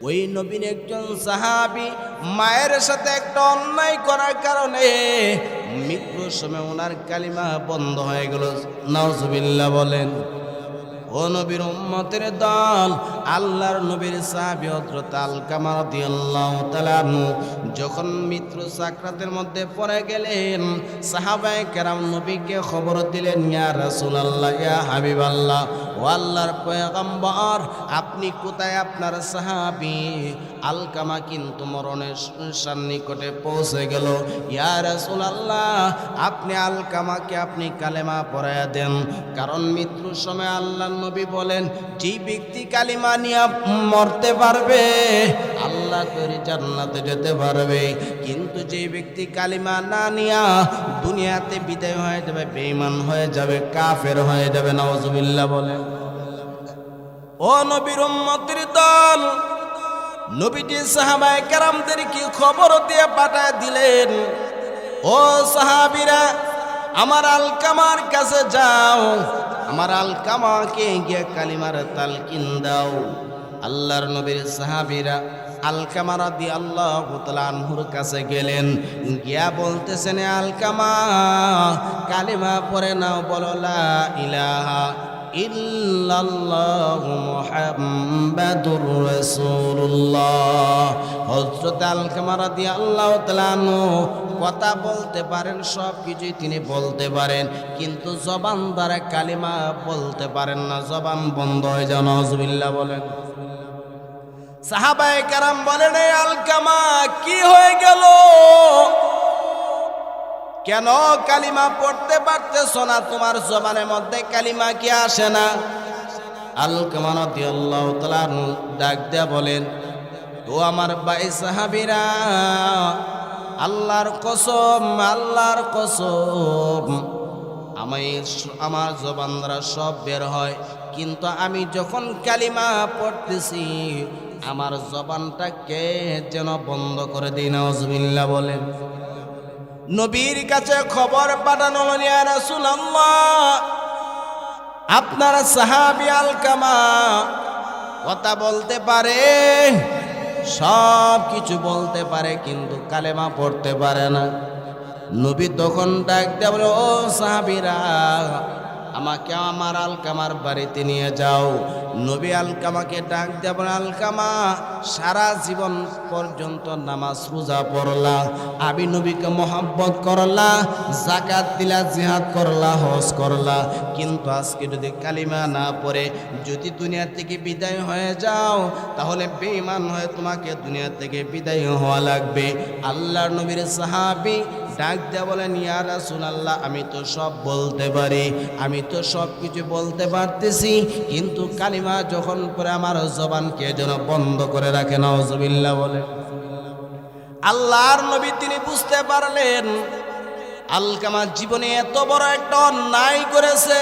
ওই নবীর একজন সাহাবী মায়ের সাথে একটা অন্যায় করার কারণে মৃত্যুর সময় ওনার কালিমা বন্ধ হয়ে গেল। নাউজুবিল্লাহ বলেন। ও নবীর উম্মতের দল, আল্লাহর নবীর সাহাবী হযরত আলকামা রাদিয়াল্লাহু তাআলা আনহু যখন মৃত্যু সাকরাতের মধ্যে পড়ে গেলেন, সাহাবায়ে কেরাম নবীকে খবর দিলেন, ইয়া রাসূলুল্লাহ, ইয়া হাবিবাল্লাহ, ও আল্লাহর পয়গম্বর, আপনি কোথায়? আপনার সাহাবী আলকামা কিন্তু মরণের সন্নিকটে পৌঁছে গেল। ইয়া রাসূলুল্লাহ, আপনি আলকামাকে আপনি কালেমা পড়ায়া দেন, কারণ মৃত্যুর সময় আল্লাহ নবী বলেন, যে ব্যক্তি কালিমা নিয়ে মরতে পারবে আল্লাহ তৈরি জান্নাতে যেতে পারবে, কিন্তু যে ব্যক্তি কালিমা না নিয়া দুনিয়াতে বিদায় হয়ে যাবে, বেঈমান হয়ে যাবে, কাফের হয়ে যাবে। নাউজুবিল্লাহ বলেন। ও নবীর উম্মতের দল, নবীজি সাহাবায়ে কেরামদেরকে খবর দিয়ে পাঠায় দিলেন, ও সাহাবীরা, আমার আলকামার কাছে যাও, আমার আলকামাকে গিয়ে কালিমার তালকিন দাও। আল্লাহর নবীর সাহাবীরা আলকামা রাদিয়াল্লাহু তাআলা আনহুর কাছে গেলেন, গিয়া বলতেছেন, আলকামা কালিমা পড়ে নাও, বলো লা ইলাহা ইল্লাল্লাহু মুহাম্মাদুর রাসূলুল্লাহ। হযরত আলকামা রাদিয়াল্লাহু তাআলা আনহু কথা বলতে পারেন, সব কিছুই তিনি বলতে পারেন, কিন্তু জবান দ্বারা কালিমা বলতে পারেন না, জবান বন্ধ হয়ে যায়। নাউজুবিল্লাহ বলেন। সাহাবায়ে কেরাম বলেন, এই আলকামা কি হয়ে গেল? কেন কালিমা পড়তে পারতেছ না? তোমার জবানের মধ্যে কালিমা কি আসে না? আলকামা রাদিয়াল্লাহু তাআলা ডাক দেয়া বলেন, ও আমার ভাই সাহাবীরা, আল্লাহর কসম, আল্লাহর কসম, আমার জবান দ্বারা সব বের হয়, কিন্তু আমি যখন কালিমা পড়তেছি আমার জবানটাকে যেন বন্ধ করে দিই। নাউজুবিল্লাহ বলেন। নবীর কাছে খবর পাঠানো হলো, ইয়া রাসূলুল্লাহ, আপনার সাহাবী আলকামা কথা বলতে পারে, সব কিছু বলতে পারে, কিন্তু কালেমা পড়তে পারে না। নবী তখন ডাক দেয়া বলে, ও সাহাবীরা, আমাকে আমার আলকামার বাড়িতে নিয়ে যাও। নবী আলকামাকে ডাক দেয়া বলে, আলকামা, সারা জীবন পর্যন্ত নামাজ রোজা পড়লা, আমি নবীকে মহব্বত করলা, যাকাত দিলা, জিহাদ করলা, হজ করলা, কিন্তু আজকে যদি কালিমা না পড়ে যদি দুনিয়া থেকে বিদায় হয়ে যাও, তাহলে বেঈমান হয়ে তোমাকে দুনিয়া থেকে বিদায় হওয়া লাগবে। আল্লাহর নবীর সাহাবী ডাক দেয়া বলেন, ইয়া রাসূলুল্লাহ, আমি তো সব বলতে পারি, আমি তো সব কিছু বলতে পারতেছি, কিন্তু কালিমা যখন পরে আমার জবানকে যেন বন্ধ করে রাখে। নাউজুবিল্লাহ বলে। আল্লাহর নবী তিনি বুঝতে পারলেন আলকামা জীবনে এত বড় একটা অন্যায় করেছে,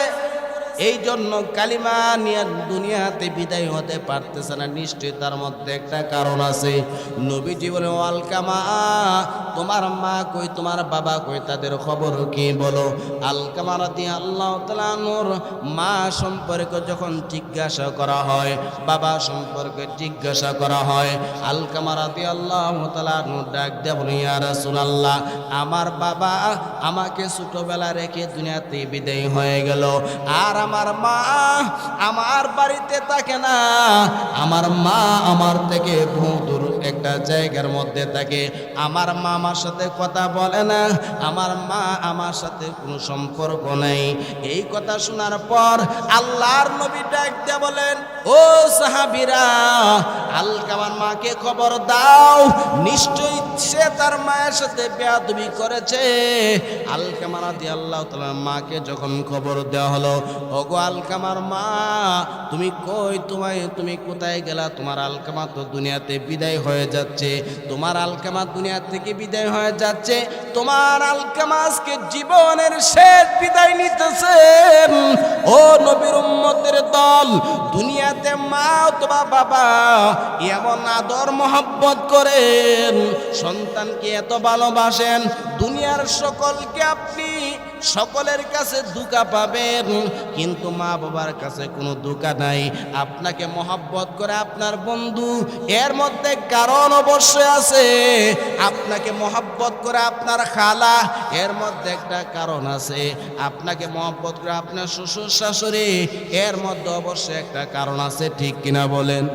এই জন্য কালিমা নিয়ে দুনিয়াতে বিদায় হতে পারতেছে না। নিশ্চয়ই তার মধ্যে একটা কারণ আছে। নবীজি বলে, ও আলকামা, তোমার মা কই, তোমার বাবা কই, তাদের খবর কি বলো? আলকামা রাদিয়াল্লাহু তাআলা আনহুর মা সম্পর্কে যখন জিজ্ঞাসা করা হয়, বাবা সম্পর্কে জিজ্ঞাসা করা হয়, আলকামা রাদিয়াল্লাহু তাআলা আনহু ডাক দেয়া বলে, ইয়া রাসূলুল্লাহ, আমার বাবা আমাকে ছোটবেলা রেখে দুনিয়াতে বিদায় হয়ে গেল, আর আমার মা আমার বাড়িতে থাকে না, আমার মা আমার থেকে বহু দূর একটা জায়গার মধ্যে থাকে, আমার মা আমার সাথে কথা বলে না, আমার মা আমার সাথে কোনো সম্পর্ক নেই। এই কথা শোনার পর আল্লাহর নবী ডাক দিয়ে বলেন, ও সাহাবীরা, আলকামার মাকে খবর দাও, নিশ্চয়ই সে তার মায়ের সাথে বেয়াদবি করেছে। আলকামা রাদিয়াল্লাহু তাআলা মাকে যখন খবর দেওয়া হলো, ওগো আলকামার মা, তুমি কই, তুমি কোথায় গেলা? তোমার আলকামা তো দুনিয়াতে বিদায় হয়ে যাচ্ছে, তোমার আলকামা দুনিয়া থেকে বিদায় হয়ে যাচ্ছে, তোমার আলকামা আজকে জীবনের শেষ বিদায় নিতেছেন। ও নবীর উম্মতের দল, দুনিয়াতে মা অথবা বাবা এমন আদর আদর মহব্বত করেন, সন্তানকে এত ভালোবাসেন, দুনিয়ার সকলকে আপনি সকলের কাছে ধোঁকা পাবেন, কিন্তু মা বাবার কাছে কোনো ধোঁকা নাই। আপনাকে মহব্বত করে আপনার বন্ধু, এর মধ্যে কারণ অবশ্যই আছে। আপনাকে মহব্বত করে আপনার খালা, এর মধ্যে একটা কারণ আছে। আপনাকে মহব্বত করে আপনার শ্বশুর শাশুড়ি, এর মধ্যে অবশ্যই একটা কারণ আছে। ঠিক কিনা বলেন?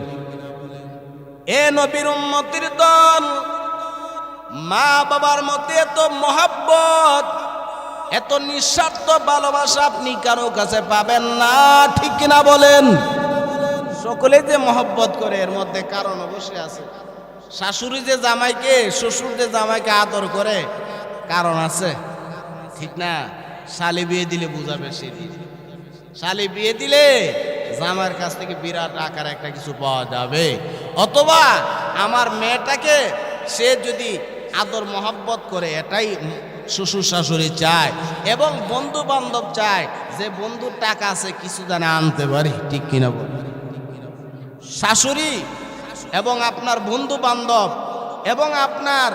এ নবীর উম্মতির দল, মা বাবার মধ্যে এত মহব্বত, এত নিঃস্বার্থ ভালোবাসা আপনি কারো কাছে পাবেন না। ঠিক কিনা বলেন? সকলে যে মহব্বত করে, এর মধ্যে কারণ অবশ্যই আছে। শাশুড়ি যে জামাইকে, শ্বশুর যে জামাইকে আদর করে, কারণ আছে। ঠিক না? শালি বিয়ে দিলে বুঝাবে, সে শালি বিয়ে দিলে জামার কাছ থেকে বিরাট আকার একটা কিছু পাওয়া যাবে। অথবা আমার মেয়েটাকে সে যদি আদর মহব্বত করে, এটাই শ্বশুর শাশুড়ি চায়, এবং বন্ধু বান্ধব চায় যে বন্ধুর টাকা আছে, কিছু জানে আনতে পারি। ঠিক কিনা বল? শাশুড়ি এবং আপনার বন্ধু বান্ধব এবং আপনার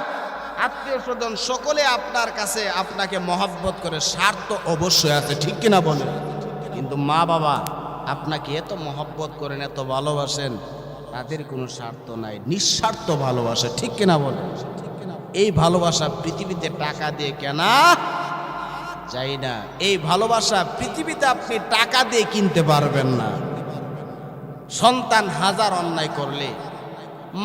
আত্মীয় স্বজন সকলে আপনার কাছে আপনাকে মহব্বত করে, স্বার্থ অবশ্যই আছে। ঠিক কিনা বলেন? কিন্তু মা বাবা আপনাকে এত মহব্বত করেন, এত ভালোবাসেন, তাদের কোনো স্বার্থ নাই, নিঃস্বার্থ ভালোবাসে। ঠিক কিনা বলেন? এই ভালোবাসা পৃথিবীতে টাকা দিয়ে কেনা যায় না। এই ভালোবাসা পৃথিবীতে আপনি টাকা দিয়ে কিনতে পারবেন না। সন্তান হাজার অন্যায় করলে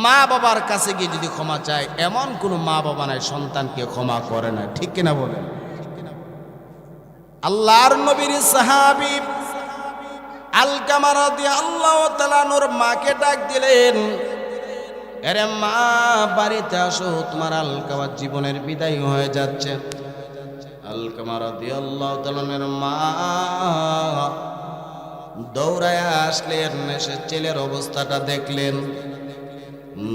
মা বাবার কাছে গিয়ে যদি ক্ষমা চায়, এমন কোনো মা বাবা নাই সন্তানকে ক্ষমা করে না। ঠিক কিনা বলেন? আল্লাহর নবীর সাহাবী আলকামা রাদিয়াল্লাহু তাআলা নূর মাকে ডাক দিলেন, আরে মা, বাড়িতে আসো, তোমার আলকামার জীবনের বিদায় হয়ে যাচ্ছে। আলকামা রাদিয়াল্লাহু তাআলার মা দৌড়ায় আসলেন, এসে ছেলের অবস্থাটা দেখলেন।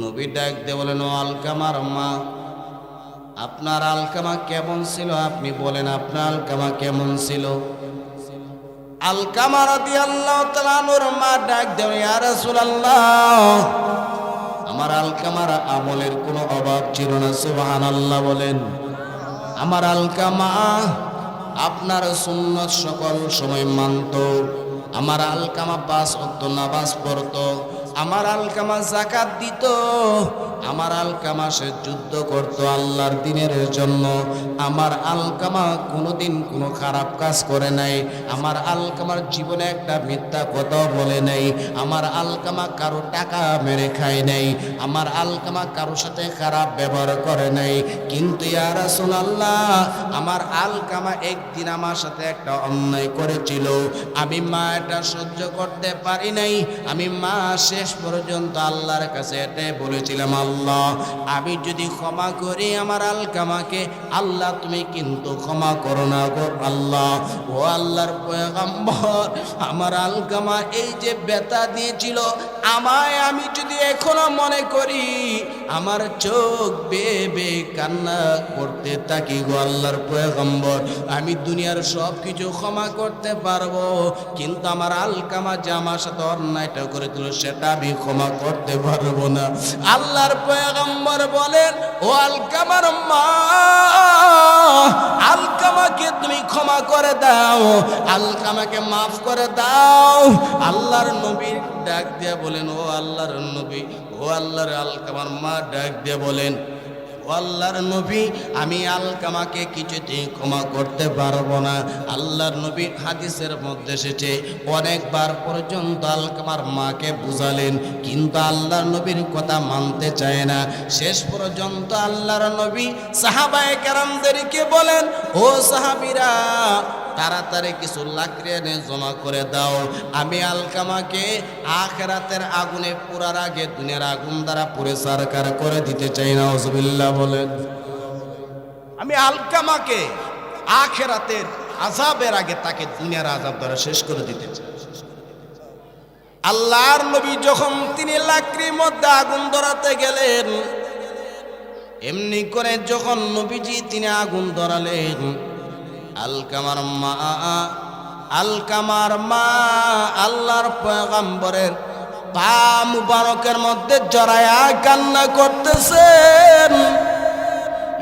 নবী ডাক দিয়ে বলেন, ও আলকামার মা, আপনার আলকামা কেমন ছিল? আপনি বলেন, আপনার আলকামা কেমন ছিল? আলকামা রাদিয়াল্লাহু তাআলা নূর মা ডাক দিয়ে, ইয়া রাসূলুল্লাহ, আমার আলকামার আমলের কোনো অভাব ছিল না। সুবহানাল্লাহ বলেন। আমার আলকামা আপনার সুন্নাত সকল সময় মানত। আমার আলকামা 5 ওয়াক্ত নামাজ পড়তো। আমার আলকামা যাকাত দিত। আমার আলকামা সে যুদ্ধ করত আল্লাহর দ্বীনের জন্য। আমার আলকামা কোনোদিন কোনো খারাপ কাজ করে নাই। আমার আলকামার জীবনে একটা মিথ্যা কথাও বলে নাই। আমার আলকামা কারো টাকা মেরে খায় নাই। আমার আলকামা কারো সাথে খারাপ ব্যবহার করে নাই। কিন্তু ইয়া রাসূলুল্লাহ, আমার আলকামা একদিন আমার সাথে একটা অন্যায় করেছিল। আমি মা এটা সহ্য করতে পারি নাই। আমি মা শেষ পর্যন্ত আল্লাহর কাছে এটাই বলেছিলাম, আল্লাহ, আমি যদি ক্ষমা করি আমার আলকামাকে, আল্লাহ তুমি কিন্তু ক্ষমা করো না গো আল্লাহ। ও আল্লাহর পয়গম্বর, আমার আলকামা এই যে ব্যথা দিয়েছিল আমায়, আমি যদি এখনো মনে করি, আমার চোখ বেয়ে বেয়ে কান্না করতে থাকি গো আল্লাহর পয়গম্বর। আমি দুনিয়ার সব কিছু ক্ষমা করতে পারবো, কিন্তু আমার আলকামা যে আমার সাথে অন্যায়টা করেছিল সেটা আমি ক্ষমা করতে পারবো না। আল্লাহর পয়গম্বর বলেন, ও আলকামার মা, আলকামাকে তুমি ক্ষমা করে দাও, আলকামাকে মাফ করে দাও। আল্লাহর নবী ডাক দিয়ে বলেন, ও আল্লাহর নবী, ও আল্লাহর আলকামার মা ডাক দিয়ে বলেন, ও আল্লাহর নবী, আমি আলকামাকে কিছুতেই ক্ষমা করতে পারবো না। আল্লাহর নবী হাদিসের মধ্যে এসেছে অনেকবার পর্যন্ত আলকামার মাকে বুঝালেন, কিন্তু আল্লাহর নবীর কথা মানতে চায় না। শেষ পর্যন্ত আল্লাহর নবী সাহাবায়ে কেরামদেরকে বলেন, ও সাহাবীরা, তাড়াতাড়ি কিছু লাকড়ি এনে জমা করে দাও। আমি আলকামাকে আখিরাতের আগুনে পুরার আগে দুনিয়ার আগুন দ্বারা পুড়ে ছারখার করে দিতে চাই। নাউজুবিল্লাহ বলেন। আমি আলকামাকে আখিরাতের আযাবের আগে তাকে দুনিয়ার আযাব দ্বারা শেষ করে দিতে চাই। আল্লাহর নবী যখন তিনি লাকড়ির মধ্যে আগুন ধরাতে গেলেন, এমনি করে যখন নবীজি তিনি আগুন ধরালেন, আলকামার মা আল্লাহর পয়গম্বরের পা মুবারকের মধ্যে জড়ায়া কান্না করতেছেন,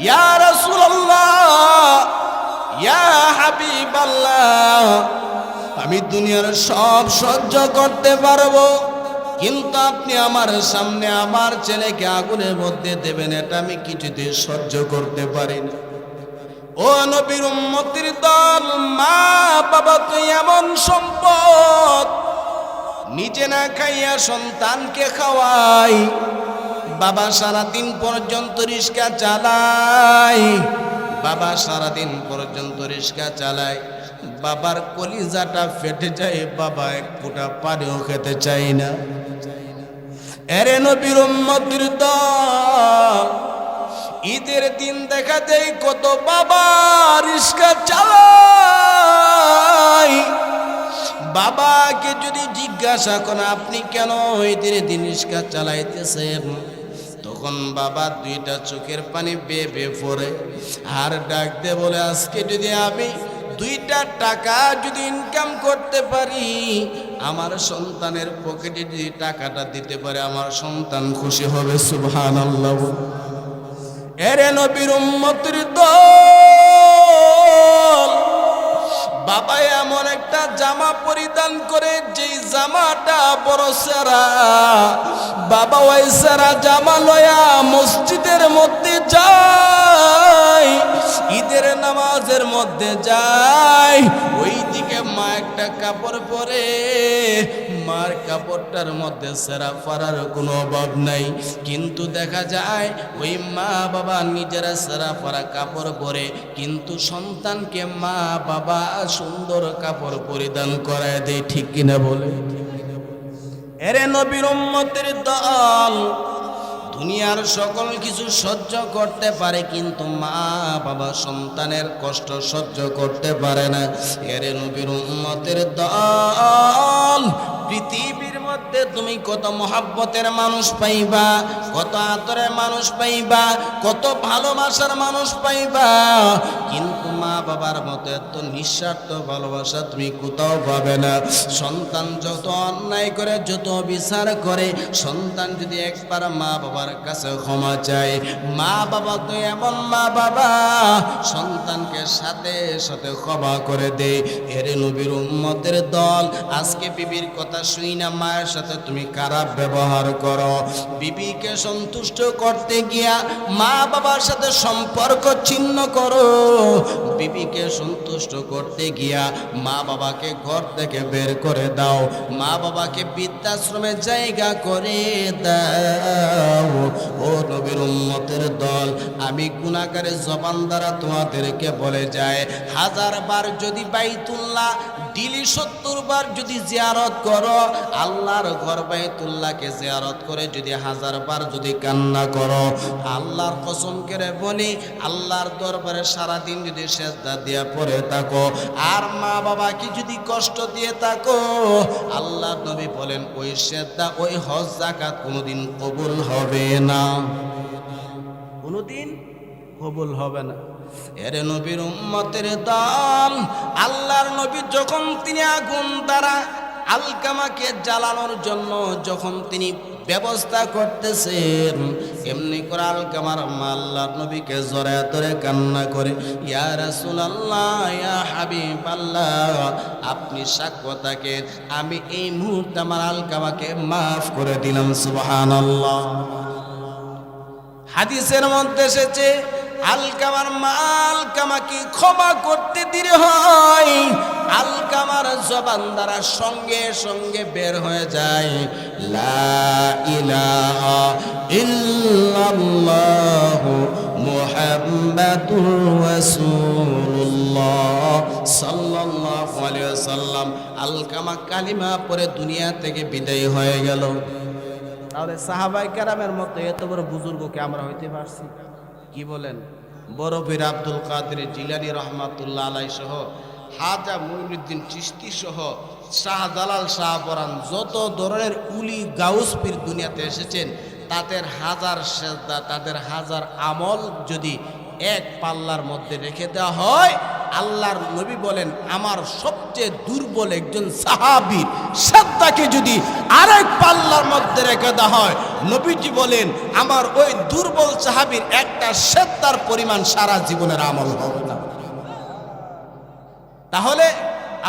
ইয়া রাসূলুল্লাহ, ইয়া হাবিবাল্লাহ, আমি দুনিয়ার সব সহ্য করতে পারবো, কিন্তু আপনি আমার সামনে আমার ছেলেকে আগুনের মধ্যে দেবেন, এটা আমি কিছুতে সহ্য করতে পারি না। ও নবীর উম্মতের দল, মা বাবা তো এমন সম্পদ, নিজে না খাইয়া সন্তানকে খাওয়াই। বাবা সারাদিন পর্যন্ত রিস্কা চালায়, বাবা সারাদিন পর্যন্ত রিস্কা চালায়, বাবার কলিজাটা ফেটে যায়, বাবা এক ফোঁটা পানিও খেতে চায় না। এরে নবীর উম্মতের দল, ঈদের দিন দেখা যায় কত বাবা রিস্কা চালায়। বাবাকে যদি জিজ্ঞাসা করেন আপনি কেন ঈদের দিন রিস্কা চালাইতেছেন, তখন বাবা দুইটা চোখের পানি বেয়ে বেয়ে পড়ে আর ডাক দে বলে, আজকে যদি আমি 2টা টাকা যদি ইনকাম করতে পারি, আমার সন্তানের পকেটে যদি টাকাটা দিতে পারে, আমার সন্তান খুশি হবে। সুবহানাল্লাহ। এরে নবীর উম্মতের দল, বাবা এমন একটা জামা পরিধান করে যেই জামাটা বড় সেরা, বাবা ওই সেরা জামা লয়া মসজিদের মধ্যে যায়, ঈদের নামাজের মধ্যে যায়, ওইদিকে মা একটা কাপড় পরে, মার কাপড়টার মধ্যে সেরা ফারার কোনো অভাব নাই, কিন্তু দেখা যায় ওই মা বাবা নিজেরা সেরা ফারা কাপড় পরে, কিন্তু সন্তানকে মা বাবা সুন্দর কাপড় পরিধান করায় দেয়। ঠিক কিনা বলে? এরে নবীর উম্মতের দল, দুনিয়ার সকল কিছু সহ্য করতে পারে, কিন্তু মা বাবা সন্তানের কষ্ট সহ্য করতে পারে না। এরে নবীর উম্মতের দল, পৃথিবীর মধ্যে তুমি কত মহাব্বতের মানুষ পাইবা, কত আদরের মানুষ পাইবা, কত ভালোবাসার মানুষ পাইবা, কিন্তু মা বাবার মতো এত নিঃস্বার্থ ভালোবাসা তুমি কোথাও পাবে না। সন্তান যত অন্যায় করে, যত বিচার করে, সন্তান যদি একবার মা বাবার কাছে ক্ষমা চায়, মা বাবা তো এমন মা বাবা সন্তানকে সাথে সাথে ক্ষমা করে দেয়। এরে নবীর উম্মতের দল, আজকে বিবির কথা শুই না মায়ের সাথে তুমি খারাপ ব্যবহার করো, বিবিকে সন্তুষ্ট করতে গিয়া মা বাবার সাথে সম্পর্ক ছিন্ন করো, বিবিকে সন্তুষ্ট করতে গিয়া মা বাবাকে ঘর থেকে বের করে দাও, মা বাবাকে বৃদ্ধাশ্রমে জায়গা করে দাও। ও নবীর উম্মতের দল, আমি গুনাহগারের জবান দ্বারা তোমাদেরকে বলে যায়, 1000 বার যদি বাইতুল্লাহ ডেইলি 70 বার যদি জিয়ারত করো, আল্লাহর ঘর বাইতুল্লাহকে জিয়ারত করে যদি 1000 বার যদি কান্না করো, আল্লাহর কসম করে বলি, আল্লাহর দরবারে সারাদিন যদি সেজদা দিয়া পড়ে থাকো, আর মা বাবাকে যদি কষ্ট দিয়ে থাকো, আল্লাহ নবী বলেন ওই সেজদা, ওই হজ যাকাত কোনোদিন কবুল হবে না, কোনোদিন কবুল হবে না। এরে নবীর উম্মতের দল, আল্লাহর নবী যখন তিনি আগুন দ্বারা আলকামাকে জ্বালানোর জন্য যখন তিনি ব্যবস্থা করতেছেন, এমনি করে আলকামার মা আল্লাহর নবীকে জড়ায় ধরে কান্না করে, ইয়া রাসূলুল্লাহ, ইয়া হাবিবাল্লাহ, আপনি সাক্ষ্য থাকেন, আমি এই মুহূর্তে আমার আলকামাকে মাফ করে দিলাম। সুবহানাল্লাহ। হাদিসের মধ্যে এসেছে, আলকামার মা আলকামাকে ক্ষমা করতে দেরি হয়, আলকামার জবান দ্বারা সঙ্গে সঙ্গে বের হয়ে যায়, লা ইলাহা ইল্লাল্লাহু মুহাম্মাদুর রাসূলুল্লাহ সাল্লাল্লাহু আলাইহি ওয়াসাল্লাম। আলকামা কালিমা পড়ে দুনিয়া থেকে বিদায় হয়ে গেল। তাহলে সাহাবায়ে কেরামের মতো এত বড় বুজুর্গকে আমরা হইতে পারছি? কি বলেন? বড় পীর আব্দুল কাদের জিলানী রহমাতুল্লাহ আলাইহি সহ, খাজা মুঈনুদ্দিন চিশতি সহ, শাহজালাল শাহপরান, যত ধরনের উলি গাউস পীর দুনিয়াতে এসেছেন, তাদের 1000 সেজদা, তাদের 1000 আমল যদি এক পাল্লার মধ্যে রেখে দেওয়া হয়, আল্লাহর নবী বলেন আমার সবচেয়ে দুর্বল একজন সাহাবীর শ্রদ্ধাকে যদি আরেক পাল্লার মধ্যে রেখে দেওয়া হয়, নবীজি বলেন আমার ওই দুর্বল সাহাবীর একটা শ্রদ্ধার পরিমাণ সারা জীবনের আমল হবে না। তাহলে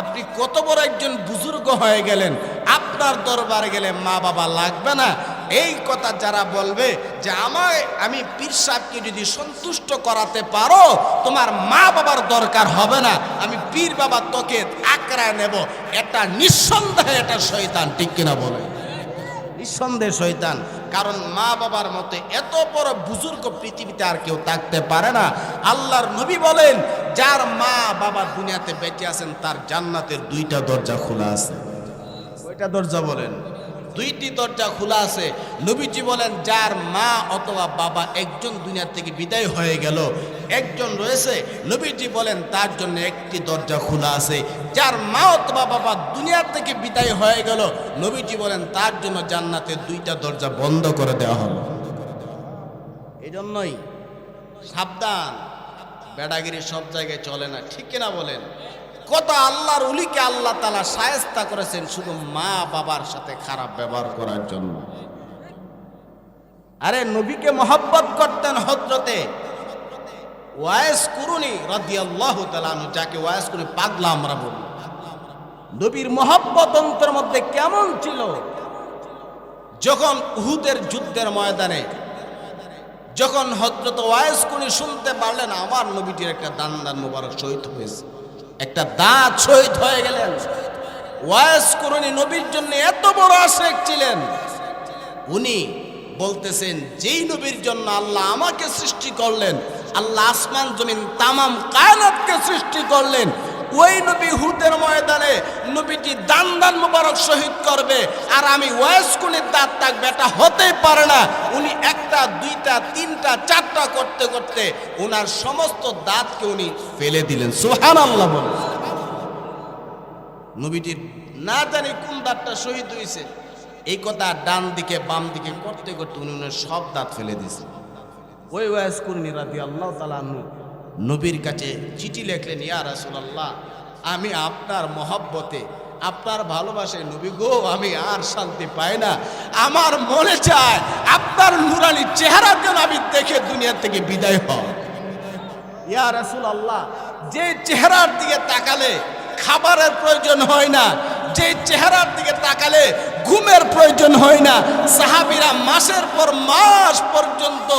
আপনি কত বড় একজন বুজুর্গ হয়ে গেলেন, আপনার দরবারে গেলে মা বাবা লাগবে না। এই কথা যারা বলবে যে আমি পীর সাহেবকে যদি সন্তুষ্ট করাতে পারো তোমার মা বাবার দরকার হবে না, আমি পীর বাবা তোকে আঁকড়ায় নেব, এটা নিঃসন্দেহে এটা শয়তান। ঠিক কিনা বলে? নিঃসন্দেহে শয়তান। কারণ মা বাবার মতে এত বড় বুজুর্গ পৃথিবীতে আর কেউ থাকতে পারে না। আল্লাহর নবী বলেন যার মা বাবা দুনিয়াতে বেঁচে আছেন তার জান্নাতের দুইটা দরজা খোলা আছে। কয়টা দরজা বলেন? দুইটি দরজা খোলা আছে। নবীজি বলেন যার মা অথবা বাবা একজন দুনিয়া থেকে বিদায় হয়ে গেল, একজন রয়েছে, নবীজি বলেন তার জন্য একটি দরজা খোলা আছে। যার মা অথবা বাবা দুনিয়া থেকে বিদায় হয়ে গেল, নবীজি বলেন তার জন্য জান্নাতের দুইটা দরজা বন্ধ করে দেওয়া হলো। এই জন্যই সাবধান, বেড়াগিরি সব জায়গায় চলে না। ঠিক কিনা বলেন? কত আল্লাহর ওলিকে আল্লাহ তাআলা শায়েস্তা করেছেন শুধু মা বাবার সাথে খারাপ ব্যবহার করার জন্য। আরে নবীকে মহব্বত করতেন হযরতে ওয়াইস কুরুনি রাদিয়াল্লাহু তাআলা আনহু, যাকে ওয়াইস কুরুনি পাগলা আমরা বলি। নবীর মহব্বত অন্তরের মধ্যে কেমন ছিল! যখন উহুদের যুদ্ধের ময়দানে যখন হযরত ওয়াইস কুরুনি শুনতে পারলেন আমার নবীটির একটা দান মোবারক শহীদ হয়েছে, একটা দাঁত শহীদ হয়ে গেলেন, ওয়াইস কুরুনি নবীর জন্য এত বড় আশিক ছিলেন। উনি বলতেছেন যেই নবীর জন্য আল্লাহ আমাকে সৃষ্টি করলেন, আল্লাহ আসমান জমিন তামাম কায়নাতকে সৃষ্টি করলেন, ওই নবী উহুদের ময়দানে নবীজি দান মোবারক শহীদ করবে আর আমি ওয়াইস কুরুনির দাঁত থাকবে, এটা হতেই পারে না। উনি একটা দুইটা তিনটা চারটা করতে করতে ওনার সমস্ত দাঁতকে উনি ফেলে দিলেন। সুবহানাল্লাহ বলেন। নবীজির না জানি কোন দাঁতটা শহীদ হয়েছে, এই কথা ডান দিকে বাম দিকে করতে করতে উনি ওনার সব দাঁত ফেলে দিয়েছেন। ওই ওয়াইস কুরুনি রাদিয়াল্লাহু তাআলা আনহু নবীর কাছে চিঠি লিখলেন, ইয়া রাসূলুল্লাহ আমি আপনার মহব্বতে আপনার ভালোবাসায় নবী গো আমি আর শান্তি পাই না, আমার মনে চায় আপনার নূরানি চেহারা যেন আমি দেখে দুনিয়া থেকে বিদায় হই। ইয়া রাসূলুল্লাহ যে চেহারার দিকে তাকালে খাবারের প্রয়োজন হয় না, যে চেহারার দিকে তাকালে ঘুমের প্রয়োজন হয় না, সাহাবীরা মাসের পর মাস পর্যন্ত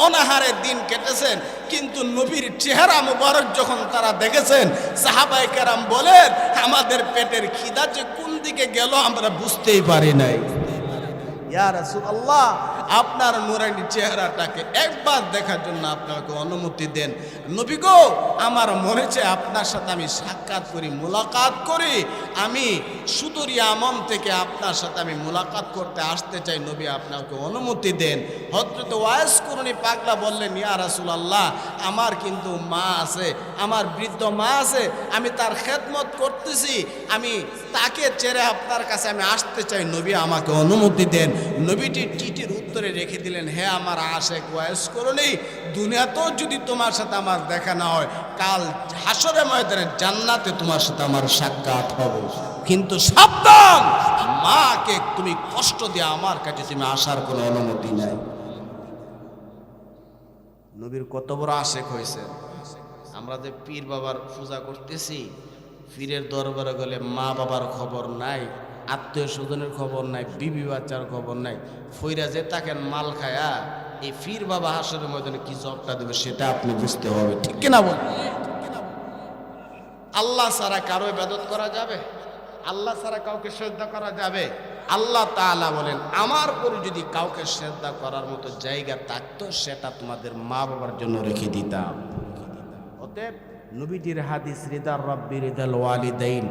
অনাহারে দিন কেটেছেন, কিন্তু নবীর চেহারা মুবারক যখন তারা দেখেছেন সাহাবায়ে কেরাম বলেন আমাদের পেটের খিদা যে কোন দিকে গেল আমরা বুঝতেই পারি নাই। ইয়া রাসূলুল্লাহ আপনার নূরানি চেহারাটাকে একবার দেখার জন্য আপনাকে অনুমতি দেন। নবী গো আমার মনে চায় আপনার সাথে আমি সাক্ষাৎ করি, মুলাকাত করি, আমি সুদূর ইয়ামান থেকে আপনার সাথে আমি মুলাকাত করতে আসতে চাই, নবী আপনাকে অনুমতি দেন। হযরত ওয়াইস কুরুনি পাগলা বললেন ইয়া রাসূলুল্লাহ আমার কিন্তু মা আছে, আমার বৃদ্ধ মা আছে, আমি তার খেদমত করতেছি, আমি তাকে ছেড়ে আপনার কাছে আমি আসতে চাই, নবী আমাকে অনুমতি দেন। নবীটি চিঠির উত্তরে রেখে দিলেন, হে আমার আশিক ওয়াইস কুরুনি দুনিয়াতেও যদি তোমার সাথে আমার দেখা না হয়, কাল হাসরের ময়দানে জান্নাতে তোমার সাথে আমার সাক্ষাৎ হবে, কিন্তু সাবধান মাকে তুমি কষ্ট দিয়ে আমার কাছে তুমি আসার কোনো অনুমতি নাই। নবীর কত বড় আশিক হয়েছে। আমরা যে পীর বাবার পূজা করতেছি, পীরের দরবারে গেলে মা বাবার খবর নাই, আত্মীয় স্বজনের খবর নাই, বিবি বাচ্চার খবর নাই, ফইরা যে তাকেন মাল খায়া এই পীর বাবা হাসরের ময়দানে কি জবটা দেবে সেটা আপনি বুঝতে হবে। ঠিক কিনা বল? আল্লাহ ছাড়া কারো ইবাদত করা যাবে? আল্লাহ ছাড়া কাউকে শ্রদ্ধা করা যাবে? আল্লাহ তাআলা বলেন আমার পরে যদি কাউকে শ্রদ্ধা করার মতো জায়গা থাকতো সেটা তোমাদের মা বাবার জন্য রেখে দিতাম। অতএব নবীজির হাদিস রিদার রাব্বি রিদাল ওয়ালিদাইন,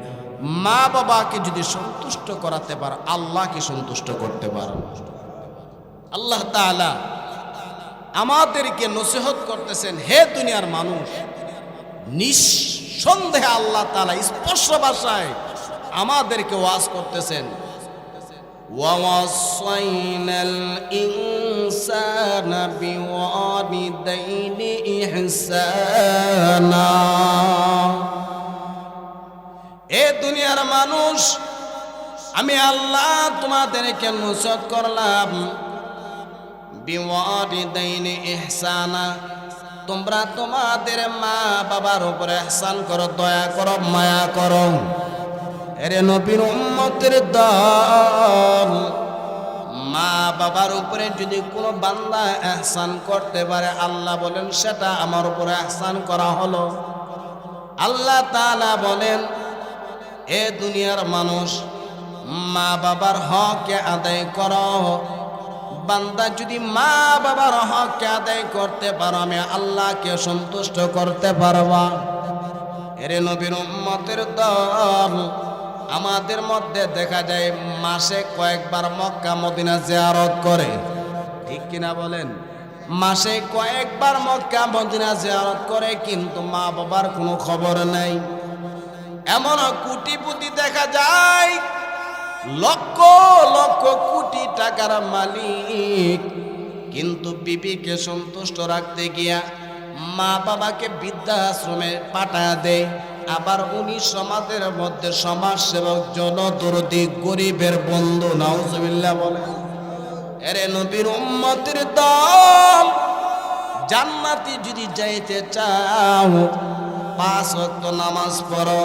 মা বাবাকে যদি সন্তুষ্ট করাতে পারো আল্লাহকে সন্তুষ্ট করতে পারো। আল্লাহ তাআলা আমাদেরকে নসিহত করতেছেন, হে দুনিয়ার মানুষ, নিঃসন্দেহে আল্লাহ তাআলা স্পষ্ট ভাষায় আমাদেরকে ওয়াজ করতেছেন, ووصينا الإنسان بوالديه إحسانا এ দুনিয়ার মানুষ আমি আল্লাহ তোমাদেরকে নসিহত করলাম বিওয়ালিদাইনি ইহসানা তোমরা তোমাদের মা বাবার উপরে ইহসান করো দয়া করো মায়া করো এরে নবীর উম্মতের দল মা বাবার উপরে যদি কোনো বান্দা ইহসান করতে পারে আল্লাহ বলেন সেটা আমার উপরে ইহসান করা হলো আল্লাহ তাআলা বলেন এ দুনিয়ার মানুষ মা বাবার হক আদায় করো বান্দা যদি মা বাবার হক আদায় করতে পারো আমি আল্লাহকে সন্তুষ্ট করতে পারবা এরে নবীর উম্মতের দল আমাদের মধ্যে দেখা যায় মাসে কয়েকবার মক্কা মদিনা জিয়ারত করে ঠিক কিনা বলেন মাসে কয়েকবার মক্কা মদিনা জিয়ারত করে কিন্তু মা বাবার কোনো খবর নাই এমন কোটিপতি দেখা যায় লক্ষ লক্ষ কোটি টাকার মালিক কিন্তু বিবিকে সন্তুষ্ট রাখতে গিয়া মা বাবাকে বৃদ্ধাশ্রমে পাঠায় দেয় আবার উনি সমাজের মধ্যে সমাজসেবক জনদরদি গরিবের বন্ধু নাউজুবিল্লাহ বলেন এরে নবীর উম্মতের দল জান্নাতে যদি যাইতে চাও 5 ওয়াক্ত নামাজ পড়ো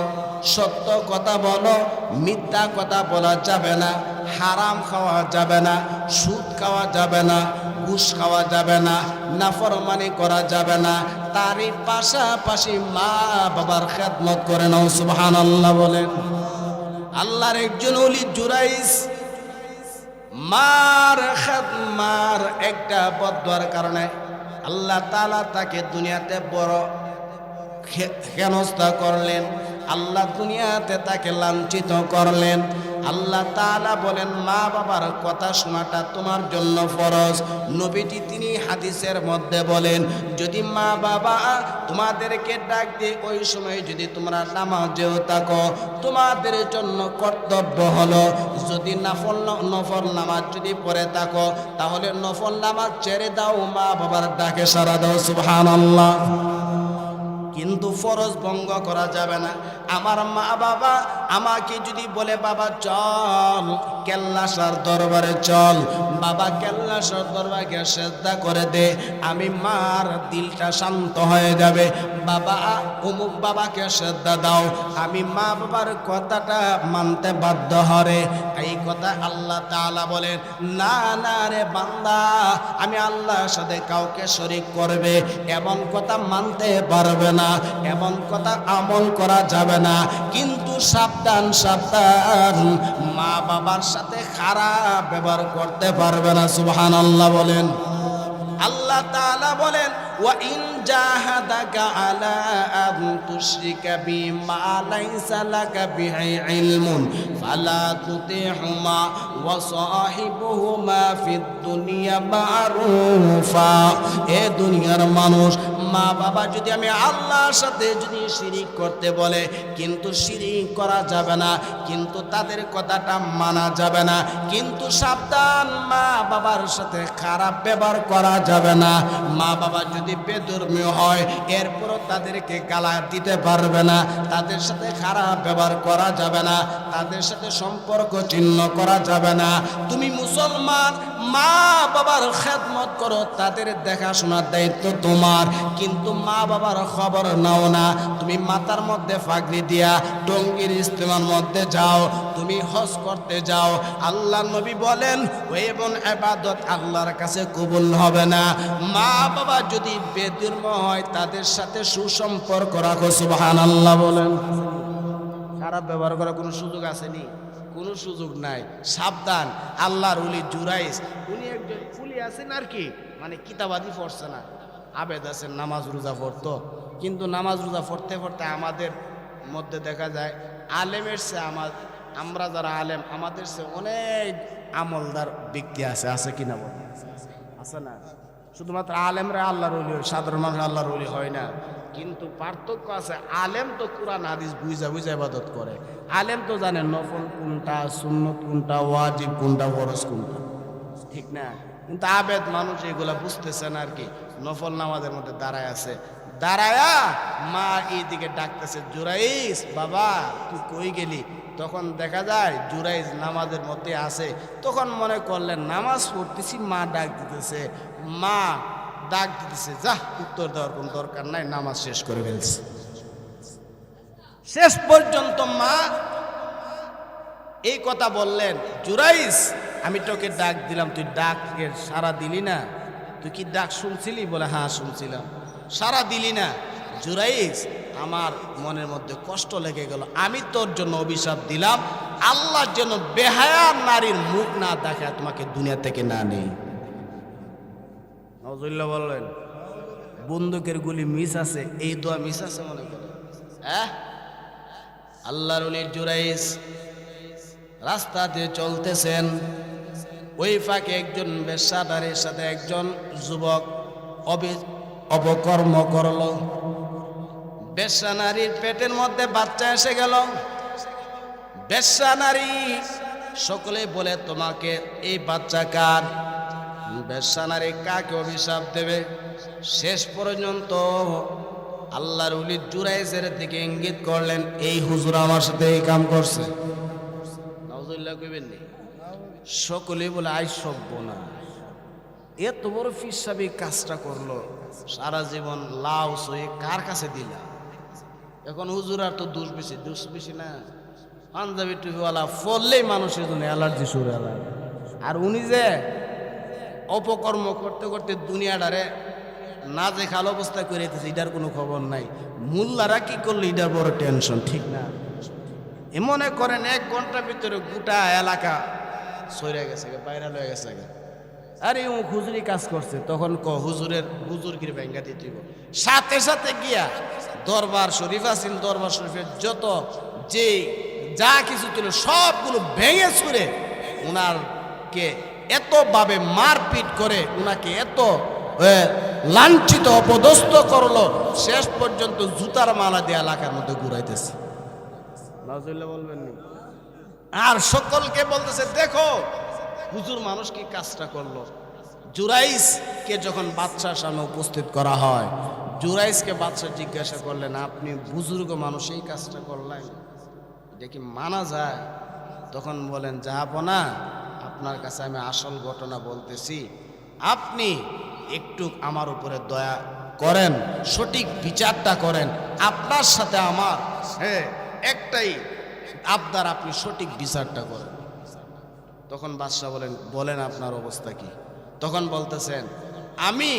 সত্য কথা বলো মিথ্যা কথা বলা যাবে না হারাম খাওয়া যাবে না সুদ খাওয়া যাবে না ঘুষ খাওয়া যাবে না নাফরমানি করা যাবে না তারই পাশাপাশি মা বাবার খেদমত করে নাও সুবহানাল্লাহ বলেন আল্লাহর একজন ওলি জুরাইস মার একটা বদদুয়ার কারণে আল্লাহ তাআলা তাকে দুনিয়াতে বড় হেনস্থা করলেন আল্লাহ দুনিয়াতে তাকে লাঞ্ছিত করলেন আল্লাহ তাআলা বলেন মা বাবার কথা শোনাটা তোমার জন্য ফরজ নবীজি তিনি হাদিসের মধ্যে বলেন যদি মা বাবা তোমাদেরকে ডাক দিয়ে ওই সময় যদি তোমরা নামাজেও থাকো তোমাদের জন্য কর্তব্য হলো যদি নফল নামাজ যদি পড়ে থাকো তাহলে নফল নামাজ ছেড়ে দাও মা বাবার ডাকে সাড়া দাও সুবহানাল্লাহ কিন্তু ফরজ ভঙ্গ করা যাবে না আমার মা বাবা আমাকে যদি বলে বাবা চল কেল্লাসার দরবারে চল বাবা কেল্লাসার দরবারে সেজদা করে দে আমি মার দিলটা শান্ত হয়ে যাবে বাবা অমুক বাবাকে সেজদা দাও আমি মা বাবার কথাটা মানতে বাধ্য হরে এই কথা আল্লাহ তাআলা বলেন না না রে বান্দা আমি আল্লাহর সাথে কাউকে শরীক করবে এমন কথা মানতে পারবে না এমন কথা আমল করা যাবে না কিন্তু সাবধান সাবধান মা বাবার সাথে খারাপ ব্যবহার করতে পারবে না সুবহানাল্লাহ বলেন আল্লাহ তাআলা বলেন ওয়া ইন জাহাদাকা আলা আন তুশরিকা বিমা লাইসা লাকা বিহি ইলমুন ফালা তুতিহুমা ওয়া সাহিবুহুমা ফিদ দুনিয়া মারুফা এ দুনিয়ার মানুষ মা বাবা যদি আমি আল্লাহর সাথে যদি শিরিক করতে বলে কিন্তু শিরিক করা যাবে না কিন্তু তাদের কথাটা মানা যাবে না কিন্তু সাবধান মা বাবার সাথে খারাপ ব্যবহার করা যাবে না মা বাবা যদি বেধর্মী হয় এরপরও তাদেরকে গালা দিতে পারবে না তাদের সাথে খারাপ ব্যবহার করা যাবে না তাদের সাথে সম্পর্ক ছিন্ন করা যাবে না তুমি মুসলমান মা বাবার খেদমত করো তাদের দেখাশোনার দায়িত্ব তোমার কিন্তু মা বাবার খবর নাও না তুমি মাথার মধ্যে পাগড়ি দিয়া টঙ্গির ইস্তেমার মধ্যে যাও তুমি হজ করতে যাও আল্লাহ নবী বলেন ওই এবং ইবাদত আল্লাহর কাছে কবুল হবে না মা বাবা যদি বেধর্মী হয় তাদের সাথে সুসম্পর্ক রাখো সুবহানাল্লাহ বলেন খারাপ ব্যবহার করার কোনো সুযোগ আসেনি কোনো সুযোগ নাই সাবধান আল্লাহর ওলি জুরাইস উনি একজন কুলি আছেন আর কি মানে কিতাবাদি পড়ছে না আবেদ আছেন নামাজ রোজা পড়তো কিন্তু নামাজ রোজা পড়তে পড়তে আমাদের মধ্যে দেখা যায় আলেমের সে আমরা যারা আলেম আমাদের সে অনেক আমলদার ব্যক্তি আছে কিনা বলে আছে না শুধুমাত্র আলেমরা আল্লাহর ওলি হয় সাধারণ মানুষ আল্লাহর ওলি হয় না কিন্তু পার্থক্য আছে, আলেম তো কোরআন হাদিস বুঝা বুঝা ইবাদত করে, আলেম তো জানে নফল কোনটা, সুন্নত কোনটা, ওয়াজিব কোনটা, ফরজ কোনটা, ঠিক না? কিন্তু আবেদ মানুষ এগুলা বুঝতেছে না আর কি। নফল নামাজের মধ্যে দাঁড়ায় আছে, দাঁড়ায়া মা এইদিকে ডাকতেছে, জুরাইস বাবা তুই কই গেলি? তখন দেখা যায় জুরাইজ নামাজের মধ্যে আছে। তখন মনে করলেন নামাজ পড়তেছি, মা ডাক দিতেছে, মা ডাক দিতেছে, যা উত্তর দেওয়ার কোন দরকার নাই, নামাজ শেষ করে ফেলছে। শেষ পর্যন্ত মা এই কথা বললেন, জুরাইজ আমি তোকে ডাক দিলাম, তুই ডাকের সাড়া দিলি না, তুই কি ডাক শুনছিলি? বলে হ্যাঁ শুনছিলাম। সাড়া দিলি না। জুরাইজ আমার মনের মধ্যে কষ্ট লেগে গেল, আমি তোর জন্য অভিশাপ দিলাম, আল্লাহর জন্য বেহায়া নারীর মুখ না দেখায় তোমাকে দুনিয়া থেকে না নেই। নজরুল্লাহ বললেন বন্দুকের গুলি মিস আছে, এই দোয়া মিস আছে মনে করে। আল্লাহর ওলি জুরাইজ রাস্তা দিয়ে চলতেছেন, ওই ফাঁকে একজন বেশ্যাদারের সাথে একজন যুবক অপকর্ম করল। বেশ্যা নারীর পেটের মধ্যে বাচ্চা এসে গেল। বেশ্যা নারী সকলে বলে তোমাকে এই বাচ্চা কার? বেশ্যা নারী কাকে অভিশাপ দেবে? শেষ পর্যন্ত আল্লাহর ওলি জুরাইজের দিকে ইঙ্গিত করলেন, এই হুজুর আমার সাথে এই কাম করছে। নাউজুবিল্লাহ কইবেন নি? সকলে বলে আই সভ্য না, এত বড় ফিসাবি কাজটা করলো, সারা জীবন লাউ সই কার কাছে দিলা? এখন হুজুর আর তো দোষ বেশি না, পাঞ্জাবি টুপিওয়ালা ফললেই মানুষের জন্য অ্যালার্জি শুরু হয়। আর উনি যে অপকর্ম করতে করতে দুনিয়াটারে না যে খাল অবস্থা করে দিতেছে, এটার কোনো খবর নাই। মোল্লারা কি করলো এটার বড় টেনশন, ঠিক না? এ মনে করেন 1 ঘন্টার ভিতরে গোটা এলাকা সরে গেছে, বাইরে লয়ে গেছে। আরে ও হুজুরি কাজ করছে, তখন হুজুরগির ব্যাঙ্গা দিতে সাথে সাথে গিয়া দরবার শরীফ আছেন, দরবার শরীফের যত যে যা কিছু ছিল সবগুলো ভেঙে ছুঁড়ে উনারকে এতভাবে মারপিট করে, উনাকে এত লাঞ্ছিত অপদস্থ করলো, শেষ পর্যন্ত জুতার মালা দিয়ে এলাকার মধ্যে ঘুরাইতেছে। নাউজুবিল্লাহ বলবেন না? আর সকলকে বলতেছে, দেখো হুজুর মানুষ কি কাজটা করলো। জুরাইজকে যখন বাদশার সামনে উপস্থিত করা হয়, জুরাইজকে বাদশা জিজ্ঞাসা করলেন, আপনি বুজুর্গ মানুষ এই কাজটা করলেন, এটা কি মানা যায়? তখন বলেন, জাহাপনা আপনার কাছে আমি আসল ঘটনা বলতেছি, আপনি একটু আমার উপরে দয়া করেন, সঠিক বিচারটা করেন, আপনার সাথে আমার একটাই আবদার, আপনি সঠিক বিচারটা করেন। তখন বাদশাহ বলেন আপনার অবস্থা কি? তখন বলতেছেন, আমি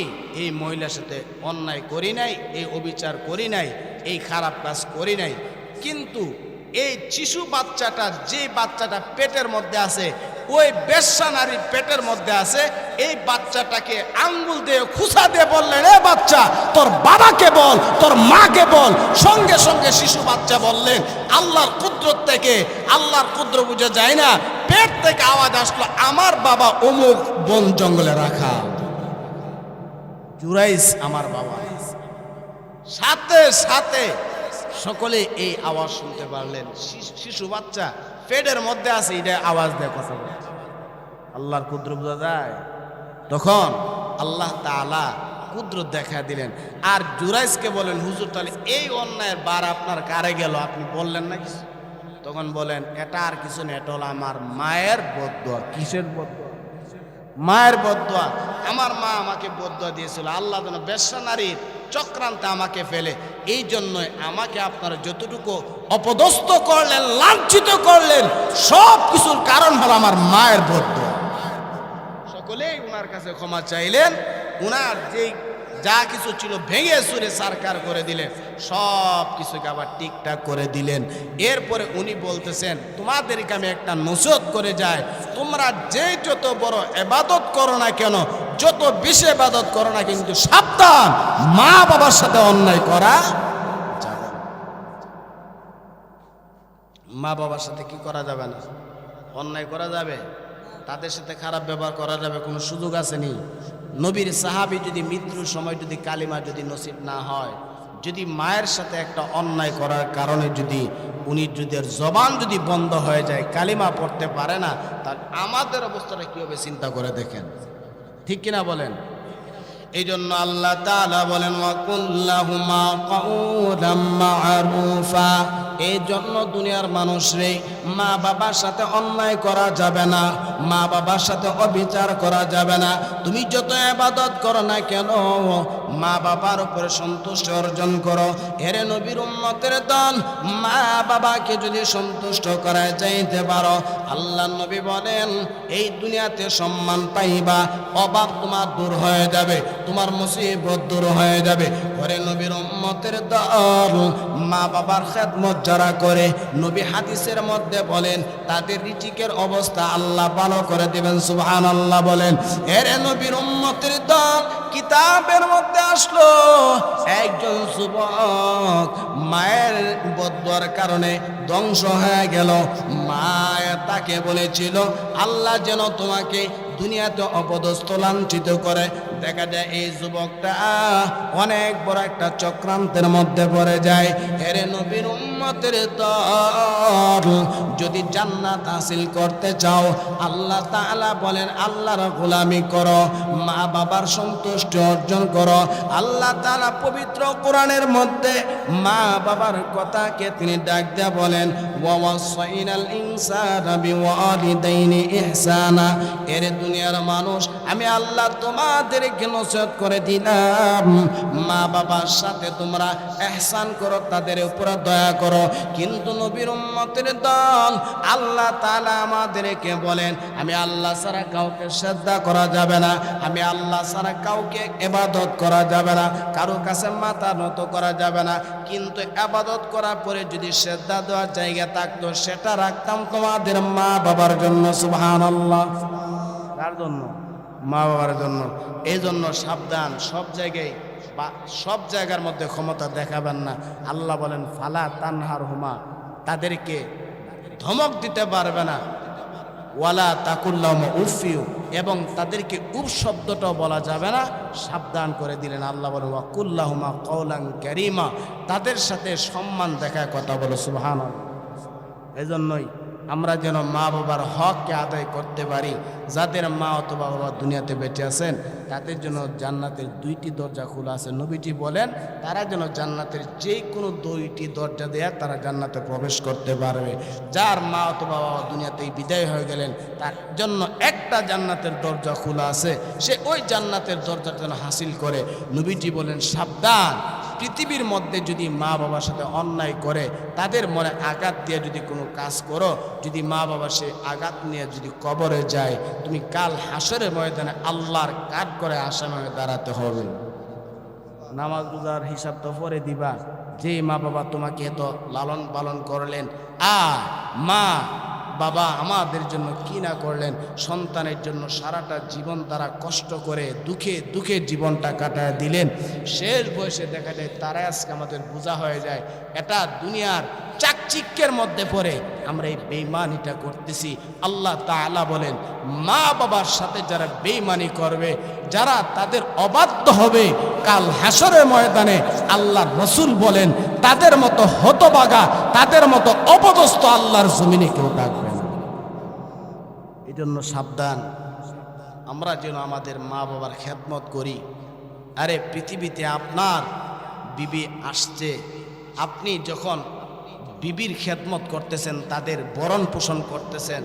এই মহিলার সাথে অন্যায় করি নাই, এই অবিচার করি নাই, এই খারাপ কাজ করি নাই, কিন্তু এই শিশু বাচ্চাটা, যে বাচ্চাটা পেটের মধ্যে আছে, ওই বেশ্যা নারীর পেটের মধ্যে আছে, এই বাচ্চাটাকে আঙ্গুল দিয়ে খুঁচা দিয়ে বললেন, এ বাচ্চা তোর বাবাকে বল, তোর মাকে বল। সঙ্গে সঙ্গে শিশু বাচ্চা বললেন, আল্লাহর কুদরত থেকে, আল্লাহর কুদরত বুঝে যায় না, পেট থেকে আওয়াজ আসলো, আমার বাবা অমুক বন জঙ্গলে রাখা, জুরাইজ আমার বাবা। সাথে সাথে সকলে এই আওয়াজ শুনতে পারলেন, শিশু বাচ্চা পেটের মধ্যে আছে, এটা আওয়াজ দেয়, কথা বলে। আল্লাহর কুদরত বোঝা যায়। তখন আল্লাহ তাআলা কুদরত দেখা দিলেন। আর জুরাইজকে বলেন, হুজুর তাহলে এই অন্যায়ের বার আপনার কারে গেল, আপনি বললেন না কিছু? তখন বলেন, এটা আর কিছু না, এটা হলো আমার মায়ের বদদোয়া। কিসের বদদোয়া? মায়ের বদদোয়া। আমার মা আমাকে বদদোয়া দিয়েছিল, আল্লাহ যেন বেশ্যা নারীর চক্রান্তে আমাকে ফেলে, এই জন্যই আমাকে আপনারা যতটুকু অপদস্থ করলেন, লাঞ্ছিত করলেন, সব কিছুর কারণ হলো আমার মায়ের বদদোয়া। সকলেই উনার কাছে ক্ষমা চাইলেন, উনার যে যা কিছু ছিল ভেঙে চুরে সারকার করে দিলেন, সব কিছুকে আবার ঠিকঠাক করে দিলেন। এরপরে উনি বলতেছেন, তোমাদেরকে আমি একটা নসিহত করে যাই, তোমরা যে যত বড় ইবাদত করো না কেন, যত বেশি ইবাদত করো না, কিন্তু সাবধান, মা বাবার সাথে অন্যায় করা যাবে না। মা বাবার সাথে কি করা যাবে না? অন্যায় করা যাবে, তাদের সাথে খারাপ ব্যবহার করা যাবে, কোনো সুযোগ আসেনি। নবীর সাহাবী যদি মৃত্যুর সময় যদি কালিমা যদি নসিব না হয়, যদি মায়ের সাথে একটা অন্যায় করার কারণে যদি উনি যদি জবান যদি বন্ধ হয়ে যায়, কালিমা পড়তে পারে না, তাহলে আমাদের অবস্থাটা কি হবে চিন্তা করে দেখেন, ঠিক কিনা বলেন? এই জন্য আল্লাহ তাআলা বলেন ওয়াকুল্লাহুমা কাউলাম মা'রুফা। এই জন্য দুনিয়ার মানুষরে মা বাবার সাথে অন্যায় করা যাবে না, মা বাবার সাথে অবিচার করা যাবে না। তুমি যত ইবাদত করো না কেন, মা বাবার উপরে সন্তুষ্টি অর্জন করো। এরে নবীর উম্মতের দল, মা বাবাকে যদি সন্তুষ্ট করায় যাইতে পারো, আল্লাহ নবী বলেন এই দুনিয়াতে সম্মান পাইবা, অভাব তোমার দূর হয়ে যাবে, তোমার মুসিবত দূর হয়ে যাবে। ওরে নবীর উম্মতের দল, মা বাবার খেদমত যারা করে, নবী হাদিসের মধ্যে বলেন তাদের রিজিকের অবস্থা আল্লাহ ভালো করে দিবেন, সুবহানাল্লাহ বলেন। এরে নবীর উম্মতের দল, কিতাবের মধ্যে আসলো একজন যুবক মায়ের বদদুয়ার কারণে ধ্বংস হয়ে গেল। মা তাকে বলেছিল আল্লাহ যেন তোমাকে দুনিয়াতে অপদস্থ লাঞ্ছিত করে। দেখা যায় এই যুবকটা অনেক বড় একটা চক্রান্তের মধ্যে পড়ে যায়। এরে নবীর উম্মতের দল, যদি জান্নাত হাসিল করতে চাও, আল্লাহ তাআলা বলেন আল্লাহর গোলামি করো, মা বাবার সন্তুষ্টি অর্জন করো। আল্লাহ তাআলা পবিত্র কোরআনের মধ্যে মা বাবার কথাকে তিনি ডাক দেয়া বলেন ওয়াসাইনাল ইনসানা বিওয়ালিদাইনি ইহসানা। এর দুনিয়ার মানুষ, আমি আল্লাহ তোমাদেরকে নসিহত করে দিলাম, মা বাবার সাথে তোমরা ইহসান করো, তাদের উপর দয়া করো। কিন্তু নবীর উম্মতের দল, আল্লাহ তাআলা আমাদেরকে বলেন আমি আল্লাহ ছাড়া কাউকে শ্রদ্ধা করা যাবে না, আমি আল্লাহ ছাড়া কাউকে ইবাদত করা যাবে না, কারো কাছে মাথা নত করা যাবে না। কিন্তু ইবাদত করার পরে যদি শ্রদ্ধা দেওয়ার জায়গা থাকতো, সেটা রাখতাম তোমাদের মা বাবার জন্য, সুবহানাল্লাহ। কার জন্য? মা বাবার জন্য। এই জন্য সাবধান, সব জায়গায় বা সব জায়গার মধ্যে ক্ষমতা দেখাবেন না। আল্লাহ বলেন ফালা তানহার হুমা, তাদেরকে ধমক দিতে পারবে না। ওয়ালা তাকুল্লাহুমা উফিউ, এবং তাদেরকে উফ শব্দটাও বলা যাবে না, সাবধান করে দিলেন। আল্লাহ বলেন ওয়াকুল্লাহুমা কওলান কারীমা, তাদের সাথে সম্মান দেখায় কথা বলো, সুবহানাল্লাহ। এজন্যই আমরা যেন মা বাবার হককে আদায় করতে পারি। যাদের মা অথবা বাবা দুনিয়াতে বেঁচে আছেন, তাদের জন্য জান্নাতের 2টি দরজা খোলা আছে। নবীজি বলেন তারা যেন জান্নাতের যে কোনো 2টি দরজা দেয়া তারা জান্নাতে প্রবেশ করতে পারবে। যার মা অথবা বাবা দুনিয়াতেই বিদায় হয়ে গেলেন, তার জন্য একটা জান্নাতের দরজা খোলা আছে, সে ওই জান্নাতের দরজা যেন হাসিল করে। নবীজি বলেন সাবধান, পৃথিবীর মধ্যে যদি মা বাবার সাথে অন্যায় করে, তাদের মনে আঘাত দিয়ে যদি কোনো কাজ করো, যদি মা বাবা সে আঘাত নিয়ে যদি কবরে যায়, তুমি কাল হাসরের ময়দানে আল্লাহর কাঠ করে আসামি হয়ে দাঁড়াতে হবে। নামাজ রোজার হিসাব তো পরে দিবা, যে মা বাবা তোমাকে এত লালন পালন করলেন, মা বাবা আমাদের জন্য কি না করলেন, সন্তানের জন্য সারাটা জীবন তারা কষ্ট করে দুঃখে দুঃখে জীবনটা কাটায় দিলেন। শেষ বয়সে দেখা যায় তারা আজকে আমাদের বোঝা হয়ে যায়। এটা দুনিয়ার চাকচিক্যের মধ্যে পড়ে আমরা এই বেঈমানিটা করতেছি। আল্লাহ তাআলা বলেন মা বাবার সাথে যারা বেঈমানি করবে, যারা তাদের অবাধ্য হবে, কাল হাসরের ময়দানে আল্লাহর রাসূল বলেন তাদের মতো হতভাগা, তাদের মতো অপদস্থ আল্লাহর জমিনে কেউ থাকবে না। এই জন্য সাবধান, আমরা যেন আমাদের মা বাবার খেদমত করি। আরে পৃথিবীতে আপনার বিবি আসছে, আপনি যখন বিবির খেদমত করতেছেন, তাদের ভরণ পোষণ করতেছেন,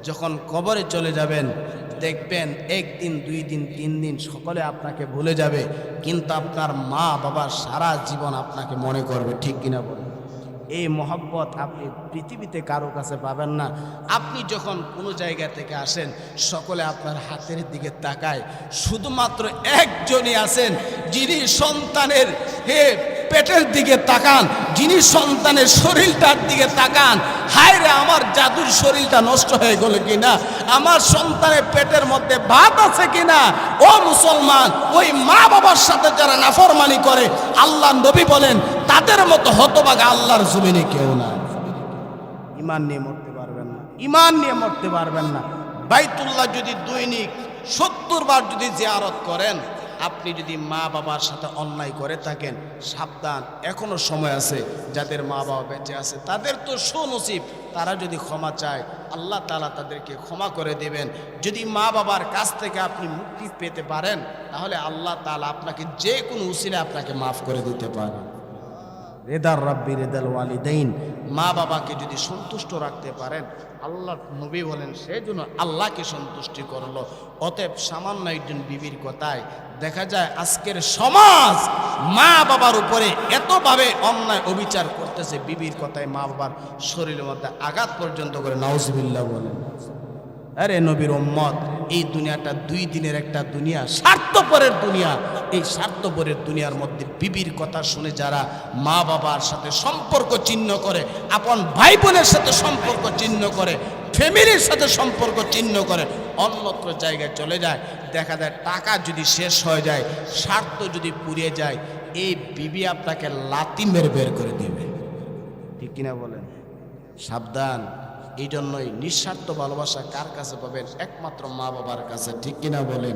যখন কবরে চলে যাবেন দেখবেন 1 দিন 2 দিন 3 দিন সকলে আপনাকে ভুলে যাবে, কিন্তু আপনার মা বাবা সারা জীবন আপনাকে মনে করবে, ঠিক কিনা বলুন? এই মহব্বত আপনি পৃথিবীতে কারো কাছে পাবেন না। আপনি যখন কোনো জায়গা থেকে আসেন, সকলে আপনার হাতের দিকে তাকায়, শুধুমাত্র একজনই আছেন যিনি সন্তানের পেটের দিকে তাকান, যিনি সন্তানের শরীরটার দিকে তাকান, হায় রে আমার জাদুর শরীরটা নষ্ট হয়ে গেল কিনা, আমার সন্তানের পেটের মধ্যে ভাত আছে কিনা। ও মুসলমান, ওই মা বাবার সাথে যারা নাফরমানি করে, আল্লাহ নবী বলেন তাদের মতো হতভাগা আল্লাহর জমিনে কেউ না। ঈমান নিয়ে মরতে পারবেন না, ঈমান নিয়ে মরতে পারবেন না। বাইতুল্লাহ যদি দৈনিক 70 বার যদি জিয়ারত করেন, আপনি যদি মা বাবার সাথে অন্যায় করে থাকেন, সাবধান, এখনো সময় আছে। যাদের মা বাবা বেঁচে আছে তাদের তো সুনসিব, তারা যদি ক্ষমা চায় আল্লাহ তাআলা তাদেরকে ক্ষমা করে দেবেন। যদি মা বাবার কাছ থেকে আপনি মুক্তি পেতে পারেন তাহলে আল্লাহ তাআলা আপনাকে যে কোনো উসিলায় আপনাকে মাফ করে দিতে পারেন। রেদার রাব্বি রেদাল ওয়ালিদাইন, মা বাবাকে যদি সন্তুষ্ট রাখতে পারেন, আল্লাহ নবী বলেন সেই জন্য আল্লাহকে সন্তুষ্টি করলো। অতএব সামান্য একজন বিবির কথায় দেখা যায় আজকের সমাজ মা বাবার উপরে এতভাবে অন্যায় অবিচার করতেছে, বিবির কথায় মা বাবার শরীরের মধ্যে আঘাত পর্যন্ত করে। নাউজুবিল্লাহ বলেন। আরে নবীর উম্মত, এই দুনিয়াটা 2 দিনের একটা দুনিয়া, স্বার্থপরের দুনিয়া। এই স্বার্থপরের দুনিয়ার মধ্যে বিবির কথা শুনে যারা মা বাবার সাথে সম্পর্ক ছিন্ন করে, আপন ভাই বোনের সাথে সম্পর্ক ছিন্ন করে, ফ্যামিলির সাথে সম্পর্ক ছিন্ন করে, অন্যত্র জায়গায় চলে যায়, দেখা যায় টাকা যদি শেষ হয়ে যায়, স্বার্থ যদি পুড়িয়ে যায়, এই বিবি আপনাকে লাথি মেরে বের করে দিবে। ঠিক কিনা বলেন? সাবধান। এই জন্যই নিঃস্বার্থ ভালোবাসা কার কাছে পাবেন? একমাত্র মা বাবার কাছে। ঠিক কিনা বলেন?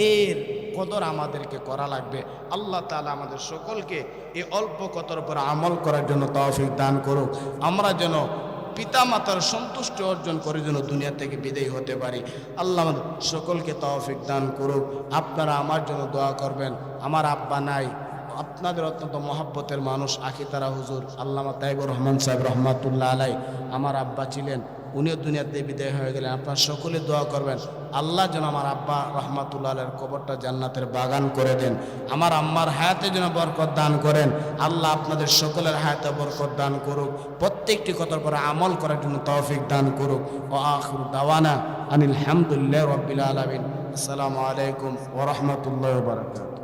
এর কদর আমাদেরকে করা লাগবে। আল্লাহ তাআলা আমাদের সকলকে এই অল্প কতর উপর আমল করার জন্য তৌফিক দান করুক। আমরা যেন পিতা মাতার সন্তুষ্টি অর্জন করে যেন দুনিয়া থেকে বিদায় হতে পারি। আল্লাহ আমাদের সকলকে তৌফিক দান করুক। আপনারা আমার জন্য দোয়া করবেন। আমার আব্বা নাই, আপনাদের অত্যন্ত মহব্বতের মানুষ আখিতারা হুজুর আল্লামা তাইবুর রহমান সাহেব রহমাতুল্লাহ আলাই আমার আব্বা ছিলেন, উনিও দুনিয়াতে বিদায় হয়ে গেলেন। আপনারা সকলে দোয়া করবেন আল্লাহ যেন আমার আব্বা রহমাতুল্লাহ আলাইয়ের কবরটা জান্নাতের বাগান করে দেন। আমার আম্মার হায়াতে যেন বরকত দান করেন। আল্লাহ আপনাদের সকলের হায়াতে বরকত দান করুক। প্রত্যেকটি কথার পরে আমল করার জন্য তৌফিক দান করুক। ওয়া আখিরু দাওয়ানা আনিল হামদুলিল্লাহি রাব্বিল আলামিন। আসসালামু আলাইকুম ওয়া রাহমাতুল্লাহি ওয়া বারাকাতুহু।